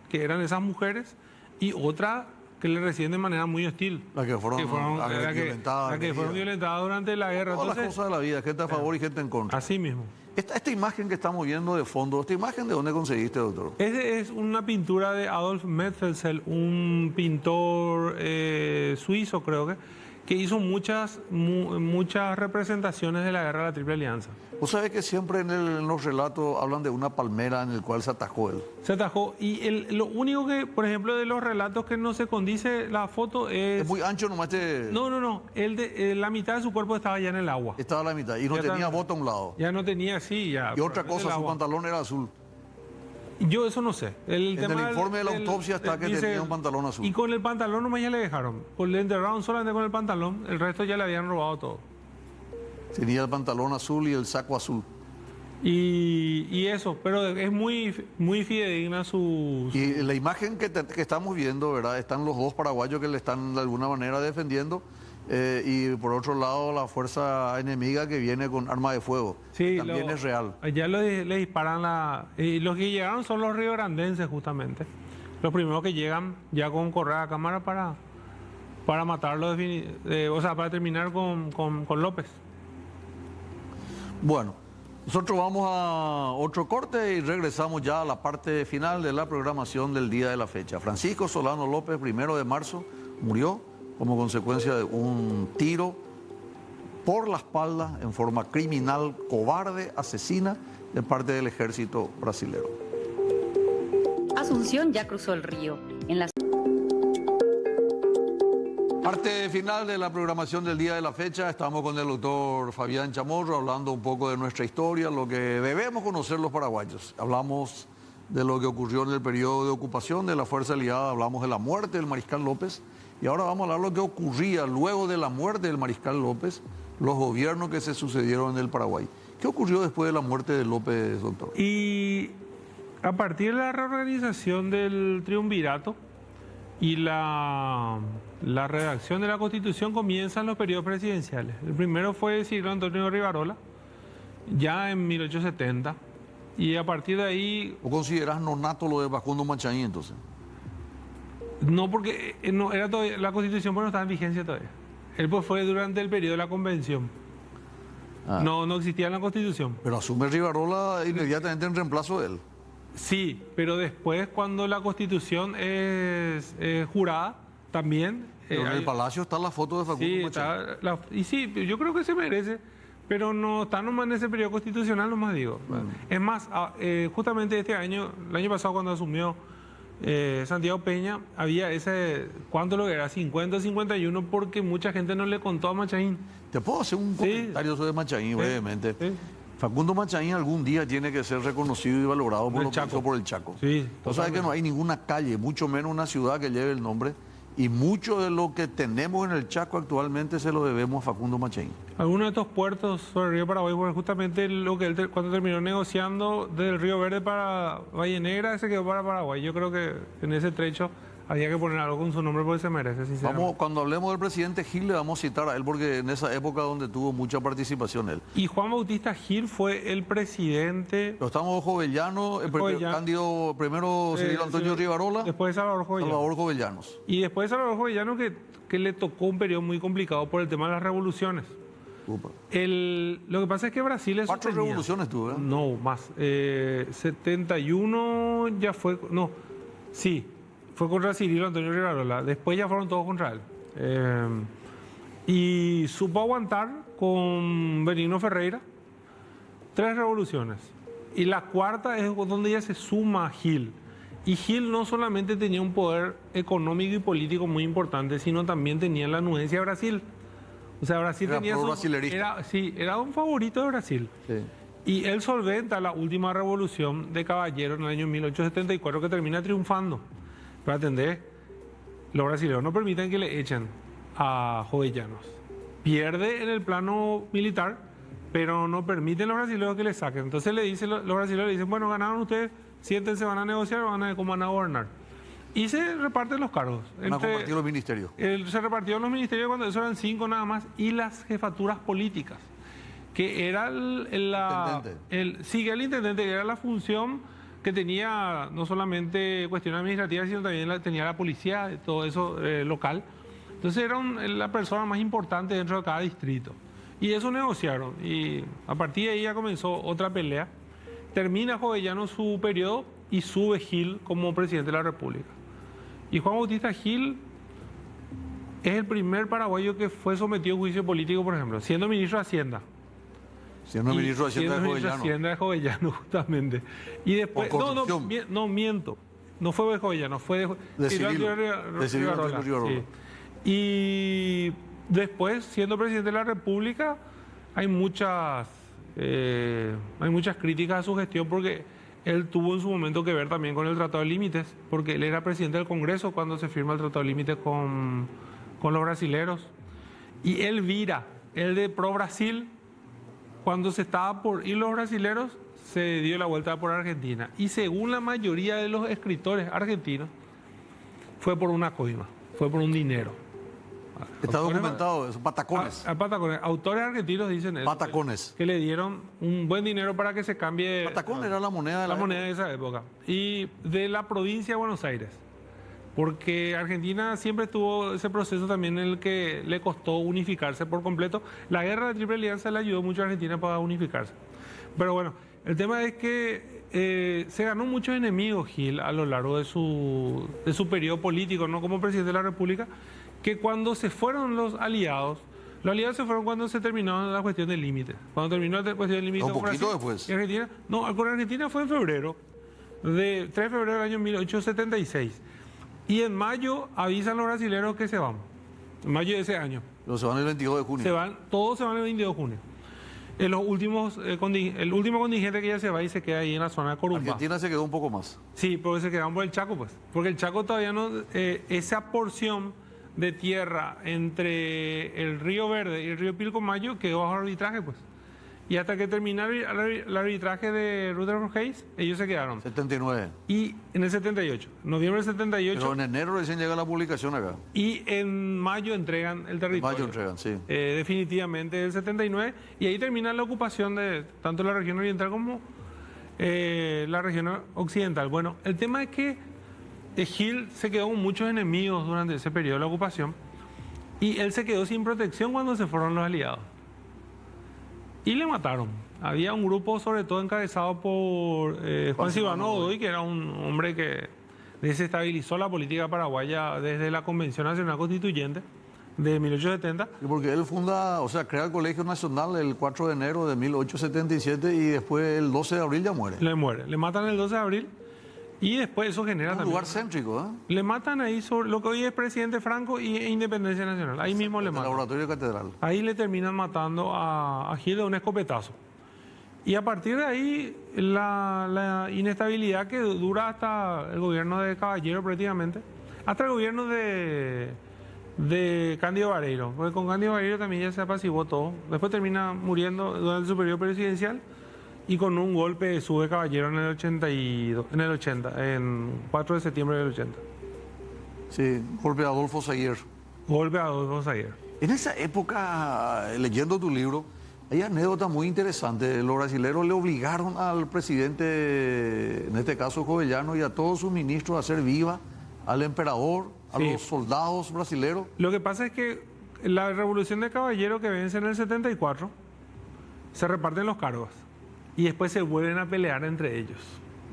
que eran esas mujeres, y otra que le reciben de manera muy hostil. Las que fueron violentadas. Las que fueron violentadas durante la guerra. Todas las cosas de la vida, gente a favor y gente en contra. Así mismo. Esta imagen que estamos viendo de fondo, ¿esta imagen de dónde conseguiste, doctor? Es una pintura de Adolf Metzelsen, un pintor suizo, creo que hizo muchas representaciones de la guerra de la Triple Alianza. Vos sabés que siempre en los relatos hablan de una palmera en el cual se atajó él. Se atajó. Y lo único que, por ejemplo, de los relatos que no se condice la foto Es muy ancho nomás No. La mitad de su cuerpo estaba ya en el agua. Estaba a la mitad y no tenía bota a un lado. Ya no tenía, sí, ya. Y otra cosa, su pantalón era azul. Yo eso no sé. En el informe de la autopsia está que tenía un pantalón azul. Y con el pantalón nomás ya le dejaron. Pues le enterraron solamente con el pantalón, el resto ya le habían robado todo. Tenía el pantalón azul y el saco azul. Y eso, pero es muy fidedigna su... Y la imagen que estamos viendo, ¿verdad? Están los dos paraguayos que le están de alguna manera defendiendo. Y por otro lado la fuerza enemiga que viene con arma de fuego. Sí, también es real. Ya le disparan y los que llegaron son los riograndenses justamente. Los primeros que llegan ya con correa a cámara para matarlo, o sea, para terminar con López. Bueno, nosotros vamos a otro corte y regresamos ya a la parte final de la programación del día de la fecha. Francisco Solano López, 1 de marzo, murió como consecuencia de un tiro por la espalda en forma criminal, cobarde, asesina de parte del ejército brasilero. Asunción ya cruzó el río. En la Parte final de la programación del día de la fecha, estamos con el doctor Fabián Chamorro hablando un poco de nuestra historia, lo que debemos conocer los paraguayos. Hablamos de lo que ocurrió en el periodo de ocupación de la Fuerza Aliada, hablamos de la muerte del Mariscal López y ahora vamos a hablar de lo que ocurría luego de la muerte del Mariscal López, los gobiernos que se sucedieron en el Paraguay. ¿Qué ocurrió después de la muerte de López, doctor? Y a partir de la reorganización del triunvirato y la redacción de la Constitución comienzan los periodos presidenciales. El primero fue Cirilo Antonio Rivarola, ya en 1870, y a partir de ahí... ¿O considerás nonato lo de Facundo Machaín entonces? No, porque no era todavía, la Constitución no estaba en vigencia todavía. Él pues fue durante el periodo de la Convención. No existía en la Constitución. Pero asume Rivarola inmediatamente en reemplazo de él. Sí, pero después cuando la Constitución es jurada, también... Pero en el Palacio está la foto de Facundo Machaín. Y sí, yo creo que se merece, pero no está nomás en ese periodo constitucional, nomás digo. Es más, justamente este año, el año pasado cuando asumió Santiago Peña, había ese, ¿cuánto lo era? 50, 51, porque mucha gente no le contó a Machaín. ¿Te puedo hacer un comentario sobre Machaín brevemente? Sí. Facundo Machaín algún día tiene que ser reconocido y valorado por lo que hizo por el Chaco. Sí, o sea que no hay ninguna calle, mucho menos una ciudad que lleve el nombre, y mucho de lo que tenemos en el Chaco actualmente se lo debemos a Facundo Machaín. Algunos de estos puertos sobre el río Paraguay, porque justamente lo que él cuando terminó negociando del Río Verde para Valle Negra, se quedó para Paraguay. Yo creo que en ese trecho había que poner algo con su nombre porque se merece, sinceramente. Cuando hablemos del presidente Gil le vamos a citar a él porque en esa época donde tuvo mucha participación él. Y Juan Bautista Gil fue el presidente... Pero estamos Jovellanos, Cándido, primero Cirilo Antonio Rivarola. Después de Salvador Jovellanos. Y después de Salvador Jovellanos que le tocó un periodo muy complicado por el tema de las revoluciones. Lo que pasa es que Brasil es... 4 revoluciones tuvo, ¿eh? No, más. 71 ya fue... No, sí. Fue contra Cirilo Antonio Rivarola. Después ya fueron todos contra él. Y supo aguantar con Benigno Ferreira 3 revoluciones. Y la cuarta es donde ya se suma Gil. Y Gil no solamente tenía un poder económico y político muy importante, sino también tenía la anuencia de Brasil. O sea, Brasil era tenía brasilerista. era un favorito de Brasil. Sí. Y él solventa la última revolución de Caballero en el año 1874 que termina triunfando. Para atender, los brasileños no permiten que le echen a Jovellanos. Pierde en el plano militar, pero no permiten los brasileños que le saquen. Entonces los brasileños le dicen, bueno, ganaron ustedes, siéntense, van a negociar, van a ver cómo van a gobernar. Y se reparten los cargos. Van a compartir los ministerios. Se repartieron los ministerios cuando eso eran 5 nada más, y las jefaturas políticas, que era el intendente, que era la función que tenía no solamente cuestiones administrativas, sino también tenía la policía, todo eso local. Entonces era la persona más importante dentro de cada distrito. Y eso negociaron. Y a partir de ahí ya comenzó otra pelea. Termina Jovellanos su periodo y sube Gil como presidente de la República. Y Juan Bautista Gil es el primer paraguayo que fue sometido a juicio político, por ejemplo, siendo ministro de Hacienda. Siendo ministro de Hacienda de Jovellanos. Siendo ministro de Hacienda de Jovellanos, justamente. Y después... miento. No fue de Jovellanos, fue de Cirilo Rivarola. Sí. Y después, siendo presidente de la República, hay muchas críticas a su gestión porque él tuvo en su momento que ver también con el Tratado de Límites, porque él era presidente del Congreso cuando se firma el Tratado de Límites con los brasileros. Y él vira, el de Pro Brasil, cuando se estaba por ir los brasileros, se dio la vuelta por Argentina. Y según la mayoría de los escritores argentinos, fue por una coima, fue por un dinero. Está documentado, esos patacones. Patacones. Autores argentinos dicen eso. Patacones. Que le dieron un buen dinero para que se cambie. Patacón era la moneda de esa época. Y de la provincia de Buenos Aires. Porque Argentina siempre tuvo ese proceso también en el que le costó unificarse por completo. La guerra de Triple Alianza le ayudó mucho a Argentina para unificarse. Pero bueno, el tema es que se ganó muchos enemigos Gil a lo largo de su periodo político, no como presidente de la República, que cuando se fueron los aliados se fueron cuando se terminó la cuestión del límite. Cuando terminó la cuestión del límite. Un poquito después. Y Argentina, no, con Argentina fue en febrero, 3 de febrero del año 1876. Y en mayo avisan los brasileños que se van. En mayo de ese año. Pero se van el 22 de junio. Todos se van el 22 de junio. El último contingente que ya se va y se queda ahí en la zona de Corumbá. Argentina se quedó un poco más. Sí, porque se quedaron por el Chaco, pues. Porque el Chaco todavía no... esa porción de tierra entre el Río Verde y el Río Pilcomayo quedó bajo arbitraje, pues. Y hasta que terminara el arbitraje de Rutherford Hayes, ellos se quedaron. 79. Y en el 78, noviembre del 78. Pero en enero recién llega la publicación acá. Y en mayo entregan el territorio. En mayo entregan, sí. Definitivamente el 79. Y ahí termina la ocupación de tanto la región oriental como la región occidental. Bueno, el tema es que Gil se quedó con muchos enemigos durante ese periodo de la ocupación. Y él se quedó sin protección cuando se fueron los aliados. Y le mataron. Había un grupo, sobre todo encabezado por Juan Silvano Godoy, que era un hombre que desestabilizó la política paraguaya desde la Convención Nacional Constituyente de 1870. Y porque él crea el Colegio Nacional el 4 de enero de 1877 y después el 12 de abril ya muere. Le matan el 12 de abril y después eso genera un también... lugar céntrico, ¿eh? Le matan ahí sobre lo que hoy es presidente Franco e Independencia Nacional. Ahí mismo le matan. El laboratorio catedral. Ahí le terminan matando a Gil de un escopetazo. Y a partir de ahí, la inestabilidad que dura hasta el gobierno de Caballero prácticamente, hasta el gobierno de Cándido Vareiro, porque con Cándido Vareiro también ya se apaciguó todo. Después termina muriendo durante su periodo presidencial y con un golpe sube Caballero en el 80, en 4 de septiembre del 80. Sí, golpe de Adolfo Saguier. Golpe de Adolfo Saguier. En esa época, leyendo tu libro, hay anécdotas muy interesantes. Los brasileños le obligaron al presidente, en este caso Jovellanos, y a todos sus ministros a hacer viva al emperador, a los soldados brasileños. Lo que pasa es que la revolución de Caballero que vence en el 74, se reparten los cargos y después se vuelven a pelear entre ellos,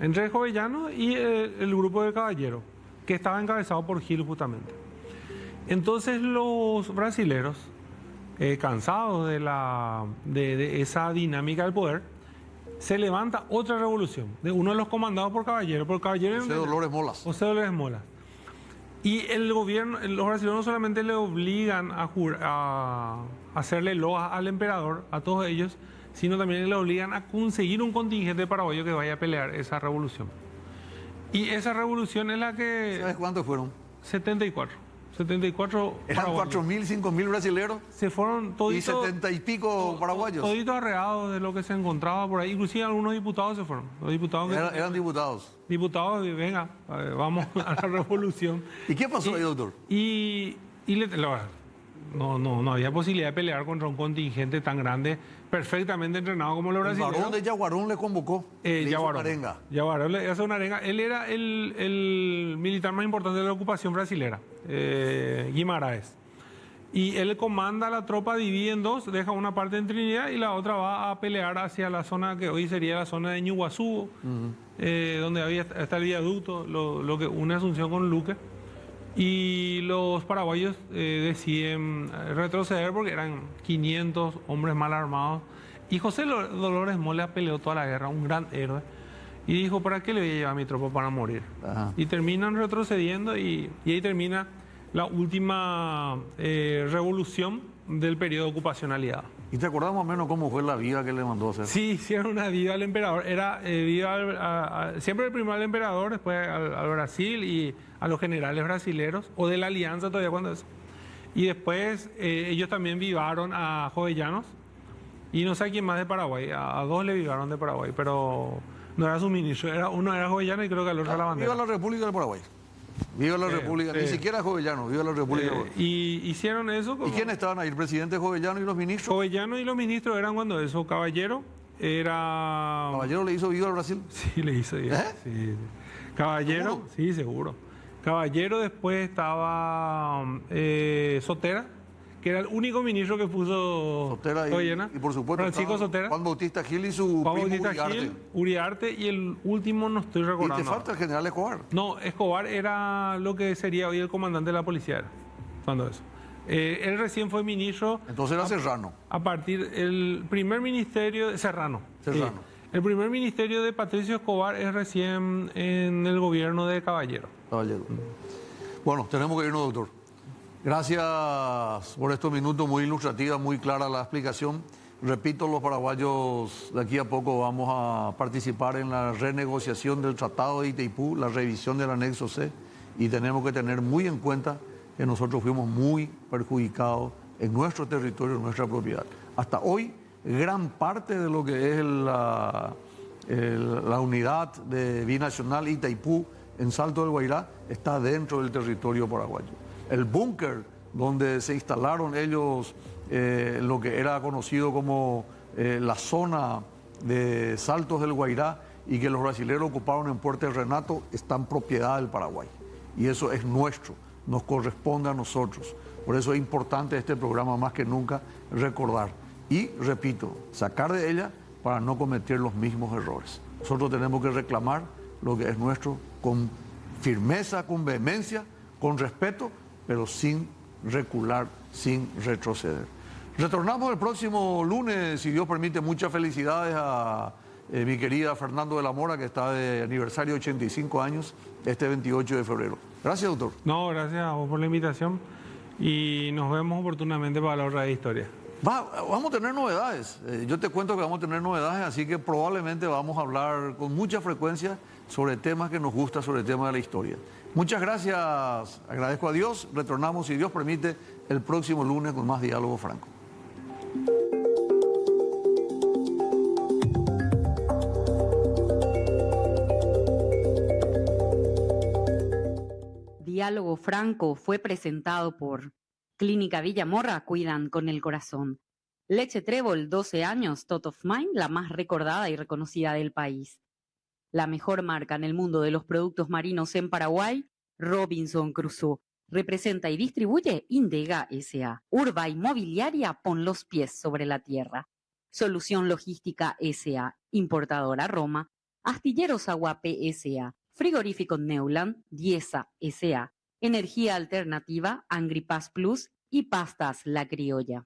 entre Jovellanos y el grupo de Caballero, que estaba encabezado por Gil justamente. Entonces los brasileros, cansados de esa dinámica del poder, se levanta otra revolución de uno de los comandados por Caballero. José Dolores Molas. José Dolores Molas. Y el gobierno, los brasileños no solamente le obligan a hacerle loas al emperador, a todos ellos, sino también le obligan a conseguir un contingente paraguayo que vaya a pelear esa revolución. Y esa revolución es la que... ¿Sabes cuántos fueron? 74. 74 Eran paraguayos. 4.000, 5.000 brasileros Se fueron y toditos, 70 y pico paraguayos. toditos arreados de lo que se encontraba por ahí. Inclusive algunos diputados se fueron. Los diputados, Eran diputados. diputados, venga, vamos a la revolución. ¿Y qué pasó ahí, doctor? No había posibilidad de pelear contra un contingente tan grande, perfectamente entrenado como los El brasileños. varón de Yaguarón le convocó. Le hizo una arenga. Yaguarón le hace una arenga. Él era el militar más importante de la ocupación brasilera, Guimarães. Y él comanda la tropa, divide en dos, deja una parte en Trinidad y la otra va a pelear hacia la zona que hoy sería la zona de Ñuguazú, donde está el viaducto, lo que une Asunción con Luque. Y los paraguayos deciden retroceder porque eran 500 hombres mal armados. Y José Dolores Mola peleó toda la guerra, un gran héroe. Y dijo, ¿para qué le voy a llevar a mi tropa para morir? Ajá. Y terminan retrocediendo y ahí termina la última revolución del periodo de ocupacionalidad. ¿Y te acordás más o menos cómo fue la vida que le mandó a hacer? Sí, hicieron una viva al emperador. Era siempre primero al emperador, después al Brasil y a los generales brasileros, o de la alianza todavía cuando es. Y después ellos también vivaron a Jovellanos y no sé a quién más de Paraguay. A dos le vivaron de Paraguay, pero no era su ministro. Uno era Jovellano y creo que el otro era la bandera. Viva la República del Paraguay. Viva la República, ni siquiera Jovellano, viva la República del Paraguay. Y hicieron eso. ¿Y quiénes estaban ahí? ¿El presidente Jovellano y los ministros? Jovellano y los ministros eran cuando eso. Caballero era... ¿Caballero le hizo viva al Brasil? Sí, le hizo bien. Sí. Caballero, ¿Seguro? sí, seguro. Caballero, después estaba Sotera, que era el único ministro que puso Sotera Jovellana. y por supuesto Francisco estaba Sotera, Juan Bautista Gil y su Juan primo Bautista Uriarte. Gil, Uriarte y el último no estoy Y recordando. te falta el general Escobar. No, Escobar era lo que sería hoy el comandante de la policía. Cuando eso. Él recién fue ministro. Entonces era Serrano. A partir el primer ministerio de Serrano. Serrano. Sí. El primer ministerio de Patricio Escobar es recién en el gobierno de Caballero. Caballero. Bueno, tenemos que irnos, doctor. Gracias por estos minutos, muy ilustrativa, muy clara la explicación. Repito, los paraguayos de aquí a poco vamos a participar en la renegociación del Tratado de Itaipú, la revisión del anexo C, y tenemos que tener muy en cuenta que nosotros fuimos muy perjudicados en nuestro territorio, en nuestra propiedad. Hasta hoy, gran parte de lo que es la unidad de binacional Itaipú en Salto del Guairá está dentro del territorio paraguayo. El búnker donde se instalaron ellos, lo que era conocido como la zona de Saltos del Guairá y que los brasileños ocuparon en Puerto del Renato, está en propiedad del Paraguay. Y eso es nuestro, nos corresponde a nosotros. Por eso es importante este programa más que nunca recordar. Y, repito, sacar de ella para no cometer los mismos errores. Nosotros tenemos que reclamar lo que es nuestro con firmeza, con vehemencia, con respeto, pero sin recular, sin retroceder. Retornamos el próximo lunes, si Dios permite. Muchas felicidades a mi querida Fernando de la Mora, que está de aniversario de 85 años, este 28 de febrero. Gracias, doctor. No, gracias a vos por la invitación y nos vemos oportunamente para la hora de historia. Vamos a tener novedades. Yo te cuento que vamos a tener novedades, así que probablemente vamos a hablar con mucha frecuencia sobre temas que nos gustan, sobre temas de la historia. Muchas gracias, agradezco a Dios. Retornamos, si Dios permite, el próximo lunes con más Diálogo Franco. Diálogo Franco fue presentado por Clínica Villamorra, cuidan con el corazón. Leche Trébol, 12 años, Top of Mind, la más recordada y reconocida del país. La mejor marca en el mundo de los productos marinos en Paraguay, Robinson Crusoe. Representa y distribuye Indega S.A. Urba Inmobiliaria, pon los pies sobre la tierra. Solución Logística S.A. Importadora Roma. Astilleros Aguape S.A. Frigorífico Neuland, Diesa S.A. Energía Alternativa, Angripas Plus y Pastas La Criolla.